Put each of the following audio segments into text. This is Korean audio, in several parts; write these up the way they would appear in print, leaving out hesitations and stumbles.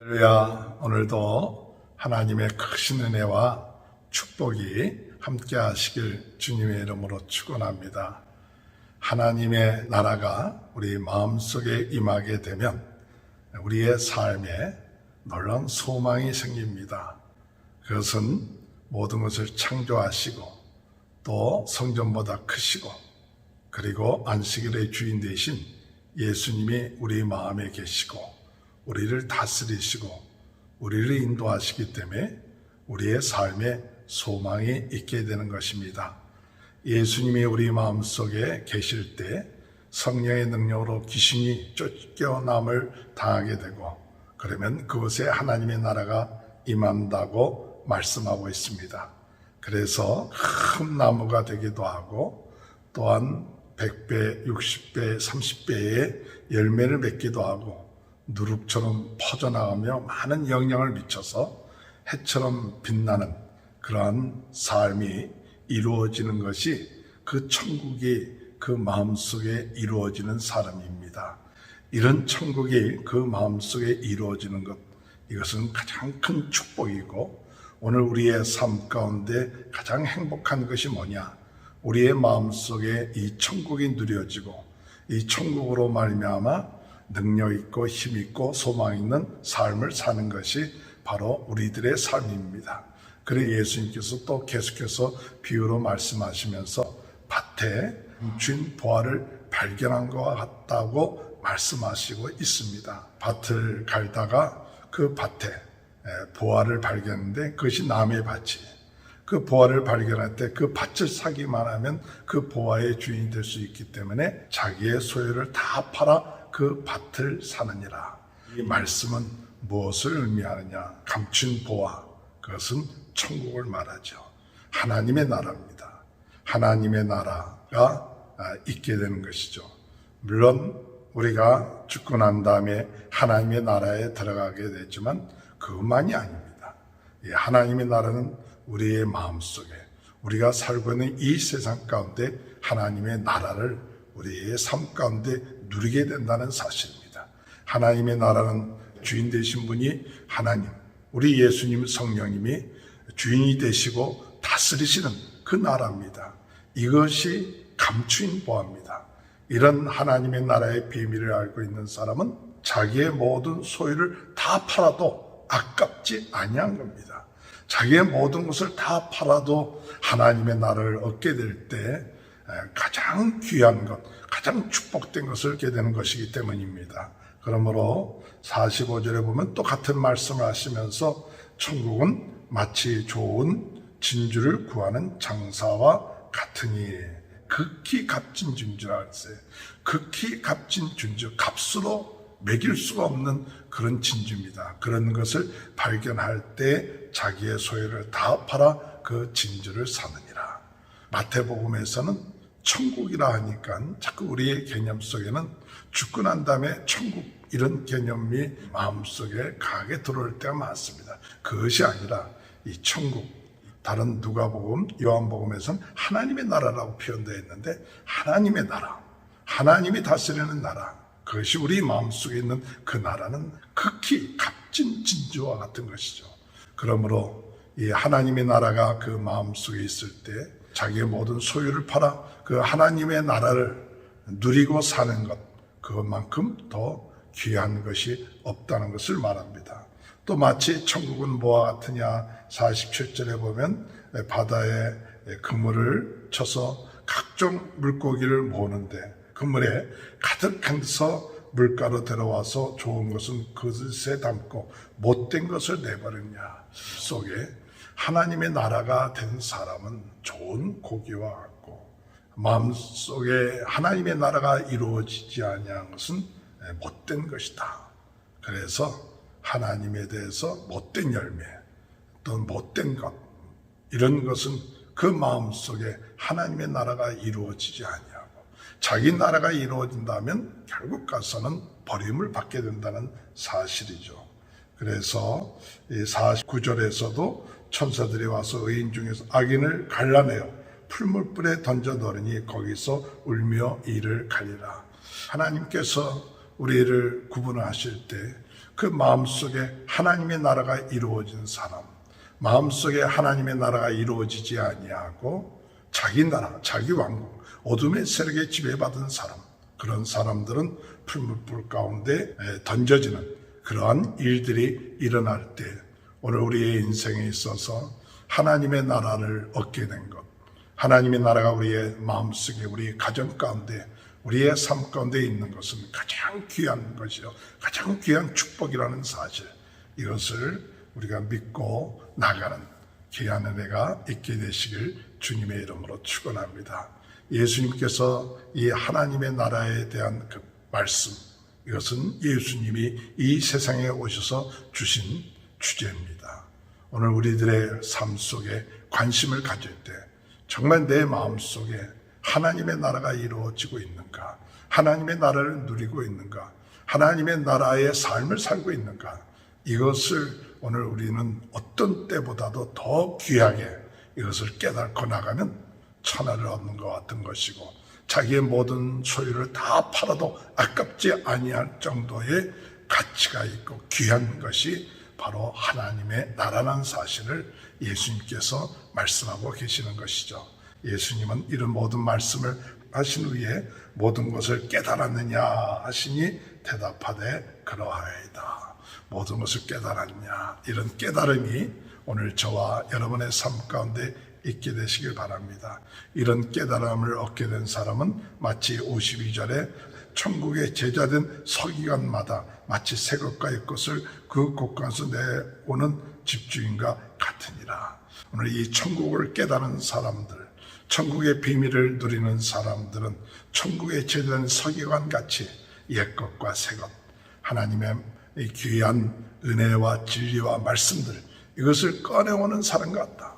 할렐루야. 오늘도 하나님의 크신 은혜와 축복이 함께 하시길 주님의 이름으로 축원합니다. 하나님의 나라가 우리 마음속에 임하게 되면 우리의 삶에 놀라운 소망이 생깁니다. 그것은 모든 것을 창조하시고 또 성전보다 크시고 그리고 안식일의 주인 되신 예수님이 우리 마음에 계시고 우리를 다스리시고 우리를 인도하시기 때문에 우리의 삶에 소망이 있게 되는 것입니다. 예수님이 우리 마음속에 계실 때 성령의 능력으로 귀신이 쫓겨남을 당하게 되고 그러면 그곳에 하나님의 나라가 임한다고 말씀하고 있습니다. 그래서 큰 나무가 되기도 하고 또한 100배, 60배, 30배의 열매를 맺기도 하고 누룩처럼 퍼져나가며 많은 영향을 미쳐서 해처럼 빛나는 그러한 삶이 이루어지는 것이 그 천국이 그 마음속에 이루어지는 사람입니다. 이런 천국이 그 마음속에 이루어지는 것, 이것은 가장 큰 축복이고 오늘 우리의 삶 가운데 가장 행복한 것이 뭐냐? 우리의 마음속에 이 천국이 누려지고 이 천국으로 말미암아 능력 있고 힘 있고 소망 있는 삶을 사는 것이 바로 우리들의 삶입니다. 그래서 예수님께서 또 계속해서 비유로 말씀하시면서 밭에 준 보화를 발견한 것과 같다고 말씀하시고 있습니다. 밭을 갈다가 그 밭에 보화를 발견했는데 그것이 남의 밭이 그 보화를 발견할 때 그 밭을 사기만 하면 그 보화의 주인이 될 수 있기 때문에 자기의 소유를 다 팔아 그 밭을 사느니라. 이 말씀은 무엇을 의미하느냐? 감춘 보화, 그것은 천국을 말하죠. 하나님의 나라입니다. 하나님의 나라가 있게 되는 것이죠. 물론 우리가 죽고 난 다음에 하나님의 나라에 들어가게 되지만 그것만이 아닙니다. 이 하나님의 나라는 우리의 마음속에 우리가 살고 있는 이 세상 가운데 하나님의 나라를 우리의 삶 가운데 누리게 된다는 사실입니다. 하나님의 나라는 주인 되신 분이 하나님, 우리 예수님 성령님이 주인이 되시고 다스리시는 그 나라입니다. 이것이 감추인 보화입니다. 이런 하나님의 나라의 비밀을 알고 있는 사람은 자기의 모든 소유를 다 팔아도 아깝지 아니한 겁니다. 자기의 모든 것을 다 팔아도 하나님의 나라를 얻게 될 때 가장 귀한 것, 가장 축복된 것을 얻게 되는 것이기 때문입니다. 그러므로 45절에 보면 또 같은 말씀을 하시면서 천국은 마치 좋은 진주를 구하는 장사와 같으니, 극히 값진 진주라 했어요. 극히 값진 진주, 값으로 매길 수가 없는 그런 진주입니다. 그런 것을 발견할 때 자기의 소유를 다 팔아 그 진주를 사느니라. 마태복음에서는 천국이라 하니까 자꾸 우리의 개념 속에는 죽고 난 다음에 천국 이런 개념이 마음속에 강하게 들어올 때가 많습니다. 그것이 아니라 이 천국, 다른 누가복음, 요한복음에서는 하나님의 나라라고 표현되어 있는데 하나님의 나라, 하나님이 다스리는 나라, 그것이 우리 마음속에 있는 그 나라는 극히 값진 진주와 같은 것이죠. 그러므로 이 하나님의 나라가 그 마음속에 있을 때 자기의 모든 소유를 팔아 그 하나님의 나라를 누리고 사는 것, 그것만큼 더 귀한 것이 없다는 것을 말합니다. 또 마치 천국은 뭐와 같으냐, 47절에 보면 바다에 그물을 쳐서 각종 물고기를 모으는데 그물에 가득해서 물가로 들어와서 좋은 것은 그릇에 담고 못된 것을 내버리냐. 속에 하나님의 나라가 된 사람은 좋은 고기와 같고 마음속에 하나님의 나라가 이루어지지 아니한 것은 못된 것이다. 그래서 하나님에 대해서 못된 열매, 또 못된 것, 이런 것은 그 마음속에 하나님의 나라가 이루어지지 아니하고 자기 나라가 이루어진다면 결국 가서는 버림을 받게 된다는 사실이죠. 그래서 이 49절에서도 천사들이 와서 의인 중에서 악인을 갈라내어 풀물불에 던져 넣으니 거기서 울며 이를 갈리라. 하나님께서 우리를 구분하실 때 그 마음속에 하나님의 나라가 이루어진 사람, 마음속에 하나님의 나라가 이루어지지 아니하고 자기 나라, 자기 왕국, 어둠의 세력에 지배받은 사람, 그런 사람들은 풀무불 가운데 던져지는 그러한 일들이 일어날 때 오늘 우리의 인생에 있어서 하나님의 나라를 얻게 된 것, 하나님의 나라가 우리의 마음속에, 우리 가정 가운데, 우리의 삶 가운데 있는 것은 가장 귀한 것이요, 가장 귀한 축복이라는 사실, 이것을 우리가 믿고 나가는 귀한 은혜가 있게 되시길 주님의 이름으로 축원합니다. 예수님께서 이 하나님의 나라에 대한 그 말씀, 이것은 예수님이 이 세상에 오셔서 주신 주제입니다. 오늘 우리들의 삶 속에 관심을 가질 때 정말 내 마음속에 하나님의 나라가 이루어지고 있는가, 하나님의 나라를 누리고 있는가, 하나님의 나라의 삶을 살고 있는가, 이것을 오늘 우리는 어떤 때보다도 더 귀하게 이것을 깨닫고 나가면 천하를 얻는 것 같은 것이고, 자기의 모든 소유를 다 팔아도 아깝지 아니할 정도의 가치가 있고 귀한 것이 바로 하나님의 나라라는 사실을 예수님께서 말씀하고 계시는 것이죠. 예수님은 이런 모든 말씀을 하신 후에 모든 것을 깨달았느냐 하시니 대답하되 그러하이다. 모든 것을 깨달았냐, 이런 깨달음이 오늘 저와 여러분의 삶 가운데 있게 되시길 바랍니다. 이런 깨달음을 얻게 된 사람은 마치 52절에 천국의 제자된 서기관마다 마치 새것과의 것을 그 곳간에서 내오는 집주인과 같으니라. 오늘 이 천국을 깨달은 사람들, 천국의 비밀을 누리는 사람들은 천국의 제자된 서기관같이 옛것과 새것, 하나님의 이 귀한 은혜와 진리와 말씀들, 이것을 꺼내오는 사람 같다.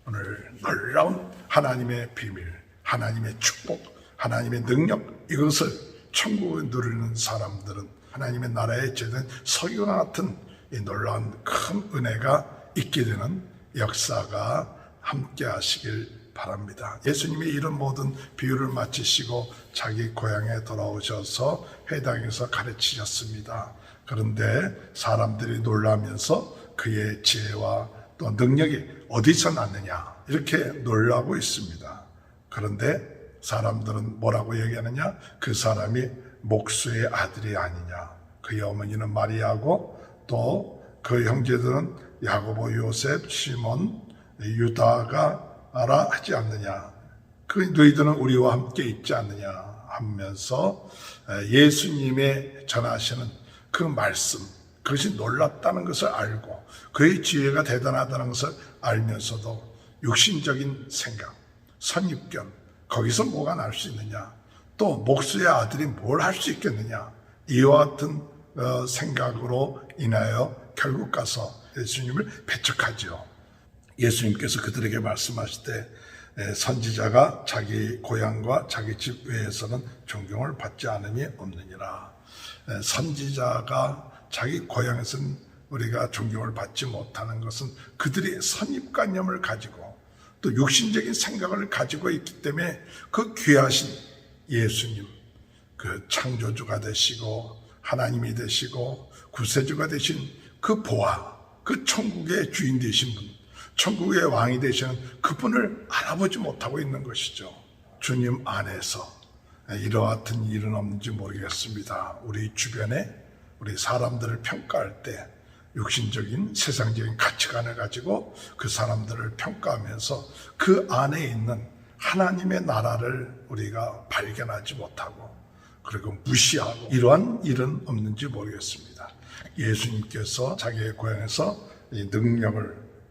오늘 놀라운 하나님의 비밀, 하나님의 축복, 하나님의 능력, 이것을 천국을 누리는 사람들은 하나님의 나라에 제된 서기관 같은 이 놀라운 큰 은혜가 있게 되는 역사가 함께 하시길 바랍니다. 예수님이 이런 모든 비유를 마치시고 자기 고향에 돌아오셔서 회당에서 가르치셨습니다. 그런데 사람들이 놀라면서 그의 지혜와 또 능력이 어디서 났느냐 이렇게 놀라고 있습니다. 그런데 사람들은 뭐라고 얘기하느냐? 그 사람이 목수의 아들이 아니냐. 그의 어머니는 마리아고 또 그 형제들은 야고보, 요셉, 시몬, 유다가 알아 하지 않느냐. 그 너희들은 우리와 함께 있지 않느냐 하면서 예수님의 전하시는 그 말씀, 그것이 놀랍다는 것을 알고 그의 지혜가 대단하다는 것을 알면서도 육신적인 생각, 선입견, 거기서 뭐가 날 수 있느냐, 또 목수의 아들이 뭘 할 수 있겠느냐, 이와 같은 생각으로 인하여 결국 가서 예수님을 배척하죠. 예수님께서 그들에게 말씀하실 때 선지자가 자기 고향과 자기 집 외에서는 존경을 받지 않음이 없느니라. 선지자가 자기 고향에서는 우리가 존경을 받지 못하는 것은 그들이 선입관념을 가지고 또 육신적인 생각을 가지고 있기 때문에 그 귀하신 예수님, 그 창조주가 되시고 하나님이 되시고 구세주가 되신 그 보아, 그 천국의 주인 되신 분, 천국의 왕이 되시는 그분을 알아보지 못하고 있는 것이죠. 주님 안에서 이와 같은 일은 없는지 모르겠습니다. 우리 주변에 우리 사람들을 평가할 때 육신적인 세상적인 가치관을 가지고 그 사람들을 평가하면서 그 안에 있는 하나님의 나라를 우리가 발견하지 못하고 그리고 무시하고 이러한 일은 없는지 모르겠습니다. 예수님께서 자기의 고향에서 이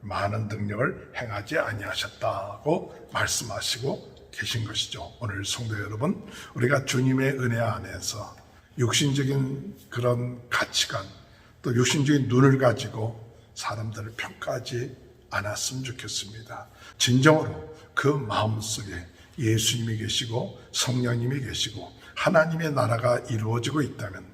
많은 능력을 행하지 아니하셨다고 말씀하시고 계신 것이죠. 오늘 성도 여러분, 우리가 주님의 은혜 안에서 육신적인 그런 가치관 또 육신적인 눈을 가지고 사람들을 평가하지 않았으면 좋겠습니다. 진정으로 그 마음속에 예수님이 계시고 성령님이 계시고 하나님의 나라가 이루어지고 있다면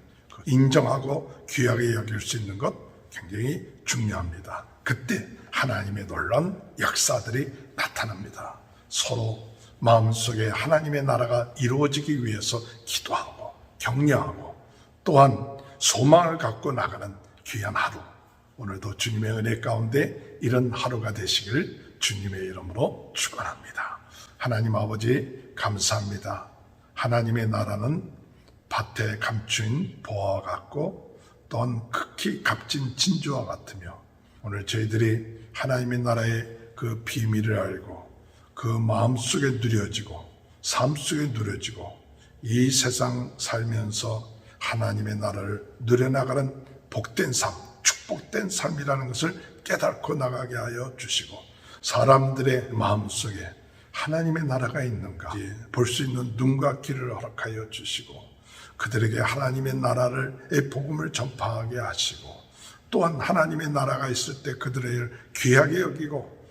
인정하고 귀하게 여길 수 있는 것 굉장히 중요합니다. 그때 하나님의 놀라운 역사들이 나타납니다. 서로 마음속에 하나님의 나라가 이루어지기 위해서 기도하고 격려하고 또한 소망을 갖고 나가는 귀한 하루, 오늘도 주님의 은혜 가운데 이런 하루가 되시길 주님의 이름으로 축원합니다. 하나님 아버지 감사합니다. 하나님의 나라는 밭에 감추인 보화와 같고 또한 극히 값진 진주와 같으며, 오늘 저희들이 하나님의 나라의 그 비밀을 알고 그 마음속에 누려지고 삶 속에 누려지고 이 세상 살면서 하나님의 나라를 누려나가는 복된 삶, 축복된 삶이라는 것을 깨닫고 나가게 하여 주시고, 사람들의 마음속에 하나님의 나라가 있는가 볼 수 있는 눈과 귀를 허락하여 주시고, 그들에게 하나님의 나라의 복음을 전파하게 하시고, 또한 하나님의 나라가 있을 때 그들을 귀하게 여기고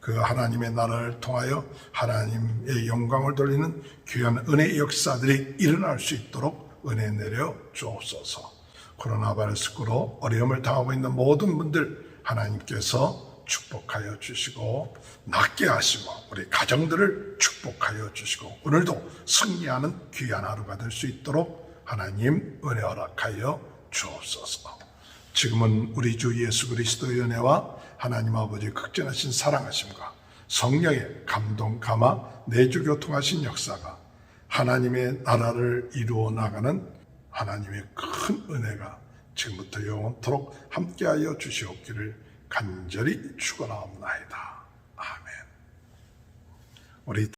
그 하나님의 나라를 통하여 하나님의 영광을 돌리는 귀한 은혜의 역사들이 일어날 수 있도록 은혜 내려 주옵소서. 코로나 바이러스로 어려움을 당하고 있는 모든 분들 하나님께서 축복하여 주시고 낫게 하시고 우리 가정들을 축복하여 주시고 오늘도 승리하는 귀한 하루가 될 수 있도록 하나님 은혜 허락하여 주옵소서. 지금은 우리 주 예수 그리스도의 은혜와 하나님 아버지의 극진하신 사랑하심과 성령의 감동 감화 내주 교통하신 역사가 하나님의 나라를 이루어 나가는 하나님의 큰 은혜가 지금부터 영원토록 함께하여 주시옵기를 간절히 축원하옵나이다. 아멘. 우리